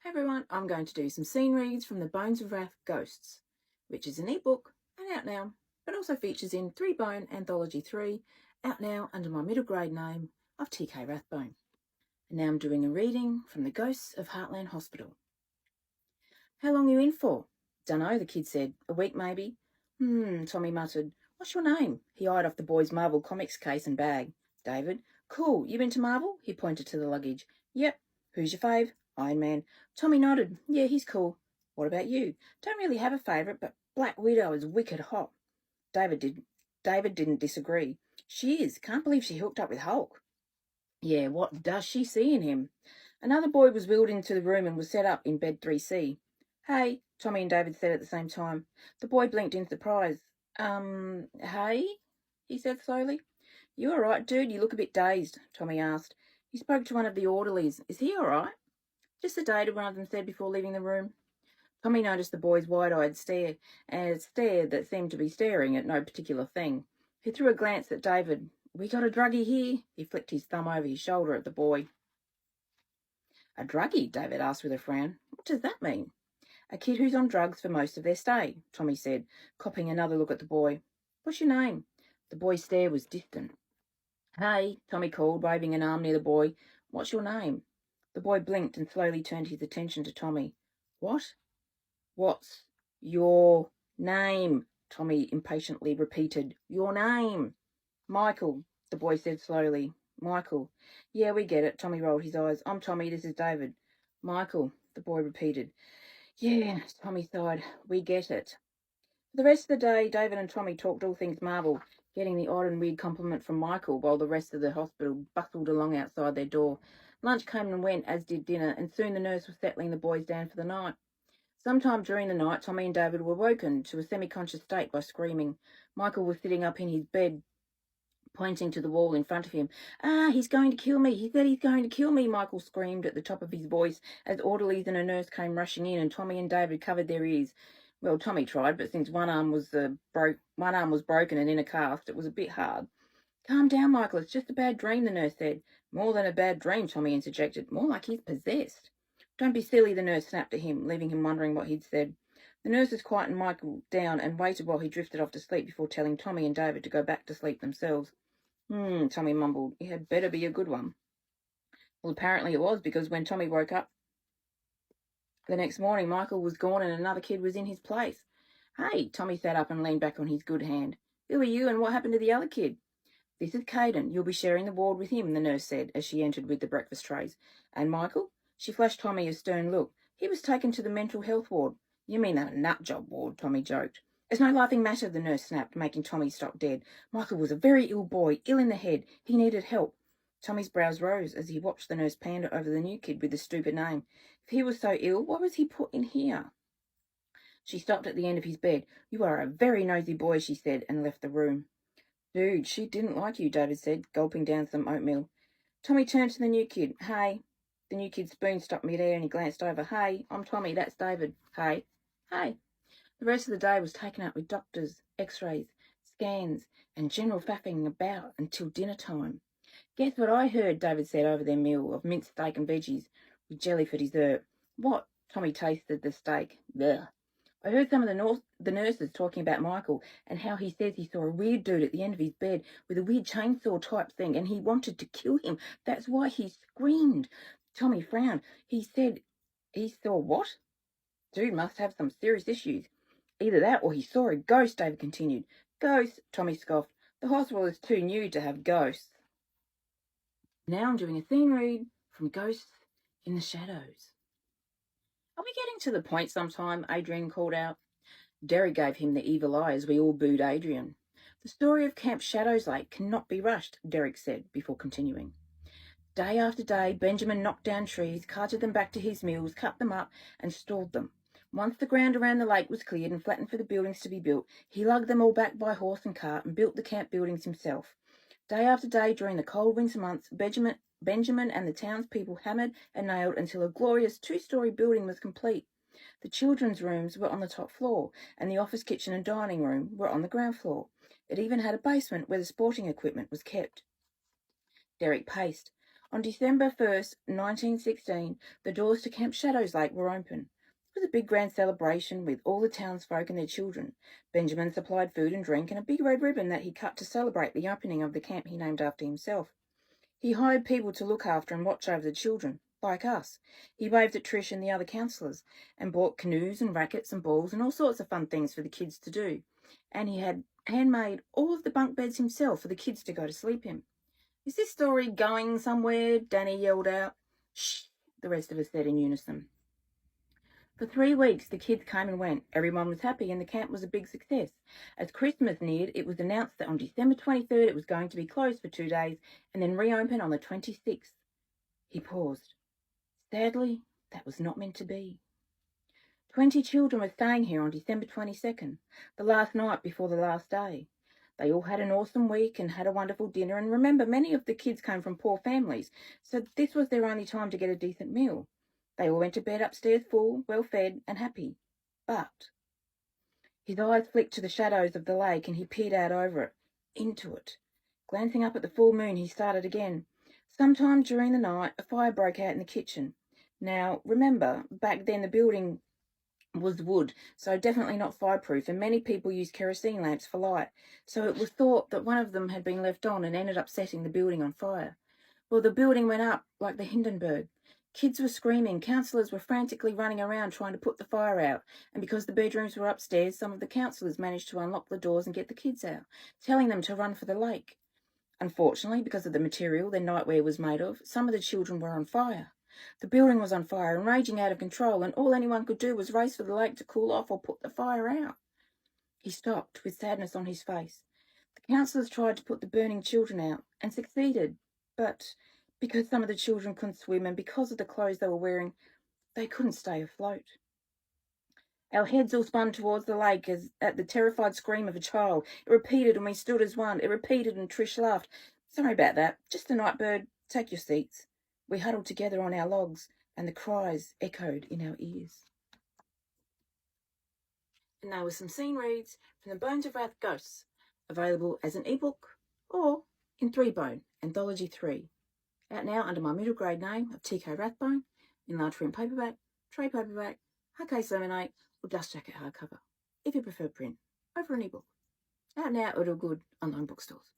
Hey everyone, I'm going to do some scene reads from the Bones of Wrath Ghosts, which is an ebook and out now, but also features in 3-bone Anthology 3, out now under my middle grade name of TK Wrathbone. And now I'm doing a reading from the Ghosts of Heartland Hospital. How long are you in for? Dunno, the kid said. A week maybe. Tommy muttered. What's your name? He eyed off the boy's Marvel Comics case and bag. David. Cool, you into Marvel? He pointed to the luggage. Yep. Who's your fave? Iron Man. Tommy nodded. Yeah, he's cool. What about you? Don't really have a favourite, but Black Widow is wicked hot. David didn't disagree. She is. Can't believe she hooked up with Hulk. Yeah, what does she see in him? Another boy was wheeled into the room and was set up in bed 3C. Hey, Tommy and David said at the same time. The boy blinked in surprise. Hey? He said slowly. You all right, dude? You look a bit dazed, Tommy asked. He spoke to one of the orderlies. Is he all right? Just sedated, one of them said before leaving the room. Tommy noticed the boy's wide-eyed stare, and a stare that seemed to be staring at no particular thing. He threw a glance at David. We got a druggie here? He flicked his thumb over his shoulder at the boy. A druggie? David asked with a frown. What does that mean? A kid who's on drugs for most of their stay, Tommy said, copping another look at the boy. What's your name? The boy's stare was distant. Hey, Tommy called, waving an arm near the boy. What's your name? The boy blinked and slowly turned his attention to Tommy. What? What's your name? Tommy impatiently repeated. Your name. Michael, the boy said slowly. Michael. Yeah, we get it. Tommy rolled his eyes. I'm Tommy, this is David. Michael, the boy repeated. Yeah, Tommy sighed. We get it. For the rest of the day, David and Tommy talked all things Marvel, getting the odd and weird compliment from Michael while the rest of the hospital bustled along outside their door. Lunch came and went, as did dinner, and soon the nurse was settling the boys down for the night. Sometime during the night, Tommy and David were woken to a semi-conscious state by screaming. Michael was sitting up in his bed, pointing to the wall in front of him. He's going to kill me. He said he's going to kill me, Michael screamed at the top of his voice as orderlies and a nurse came rushing in and Tommy and David covered their ears. Well, Tommy tried, but since one arm was broken and in a cast, it was a bit hard. Calm down, Michael. It's just a bad dream, the nurse said. More than a bad dream, Tommy interjected. More like he's possessed. Don't be silly, the nurse snapped at him, leaving him wondering what he'd said. The nurses quietened Michael down and waited while he drifted off to sleep before telling Tommy and David to go back to sleep themselves. Tommy mumbled. It had better be a good one. Well, apparently it was, because when Tommy woke up the next morning, Michael was gone and another kid was in his place. Hey, Tommy sat up and leaned back on his good hand. Who are you and what happened to the other kid? This is Caden. You'll be sharing the ward with him, the nurse said as she entered with the breakfast trays. And Michael? She flashed Tommy a stern look. He was taken to the mental health ward. You mean that nut job ward, Tommy joked. It's no laughing matter, the nurse snapped, making Tommy stop dead. Michael was a very ill boy, ill in the head. He needed help. Tommy's brows rose as he watched the nurse pander over the new kid with the stupid name. If he was so ill, why was he put in here? She stopped at the end of his bed. You are a very nosy boy, she said, and left the room. Dude, she didn't like you, David said, gulping down some oatmeal. Tommy turned to the new kid. Hey. The new kid's spoon stopped mid-air and he glanced over. Hey, I'm Tommy, that's David. Hey. Hey. The rest of the day was taken up with doctors, x-rays, scans, and general faffing about until dinner time. Guess what I heard, David said over their meal of minced steak and veggies with jelly for dessert. What? Tommy tasted the steak. Blech. I heard some of the nurses talking about Michael and how he says he saw a weird dude at the end of his bed with a weird chainsaw type thing and he wanted to kill him. That's why he screamed. Tommy frowned. He said he saw what? Dude must have some serious issues. Either that or he saw a ghost, David continued. Ghosts, Tommy scoffed. The hospital is too new to have ghosts. Now I'm doing a scene read from Ghosts in the Shadows. Are we getting to the point sometime? Adrian called out. Derek gave him the evil eye as we all booed Adrian. The story of Camp Shadows Lake cannot be rushed, Derek said before continuing. Day after day, Benjamin knocked down trees, carted them back to his mills, cut them up, and stored them. Once the ground around the lake was cleared and flattened for the buildings to be built, he lugged them all back by horse and cart and built the camp buildings himself. Day after day during the cold winter months, Benjamin and the townspeople hammered and nailed until a glorious 2-story building was complete. The children's rooms were on the top floor, and the office, kitchen and dining room were on the ground floor. It even had a basement where the sporting equipment was kept. Derek paced. On December 1st, 1916, the doors to Camp Shadows Lake were open. It was a big grand celebration with all the townsfolk and their children. Benjamin supplied food and drink and a big red ribbon that he cut to celebrate the opening of the camp he named after himself. He hired people to look after and watch over the children, like us. He waved at Trish and the other counsellors and bought canoes and rackets and balls and all sorts of fun things for the kids to do. And he had handmade all of the bunk beds himself for the kids to go to sleep in. Is this story going somewhere? Danny yelled out. Shh, the rest of us said in unison. For 3 weeks, the kids came and went. Everyone was happy and the camp was a big success. As Christmas neared, it was announced that on December 23rd it was going to be closed for 2 days and then reopen on the 26th. He paused. Sadly, that was not meant to be. 20 children were staying here on December 22nd, the last night before the last day. They all had an awesome week and had a wonderful dinner, and remember, many of the kids came from poor families, so this was their only time to get a decent meal. They all went to bed upstairs full, well-fed and happy. But his eyes flicked to the shadows of the lake and he peered out over it, into it. Glancing up at the full moon, he started again. Sometime during the night, a fire broke out in the kitchen. Now, remember, back then the building was wood, so definitely not fireproof, and many people used kerosene lamps for light, so it was thought that one of them had been left on and ended up setting the building on fire. Well, the building went up like the Hindenburg. Kids were screaming, counsellors were frantically running around trying to put the fire out, and because the bedrooms were upstairs, some of the counsellors managed to unlock the doors and get the kids out, telling them to run for the lake. Unfortunately, because of the material their nightwear was made of, some of the children were on fire. The building was on fire and raging out of control, and all anyone could do was race for the lake to cool off or put the fire out. He stopped, with sadness on his face. The counsellors tried to put the burning children out, and succeeded, but because some of the children couldn't swim and because of the clothes they were wearing, they couldn't stay afloat. Our heads all spun towards the lake as at the terrified scream of a child. It repeated and we stood as one. It repeated and Trish laughed. Sorry about that. Just a night bird. Take your seats. We huddled together on our logs and the cries echoed in our ears. And there were some scene reads from the Bones of Wrath Ghosts, available as an ebook or in 3-bone, Anthology 3. Out now under my middle grade name of TK Wrathbone, in large print paperback, trade paperback, hardcase laminate, or dust jacket hardcover, if you prefer print, over an ebook. Out now at all good online bookstores.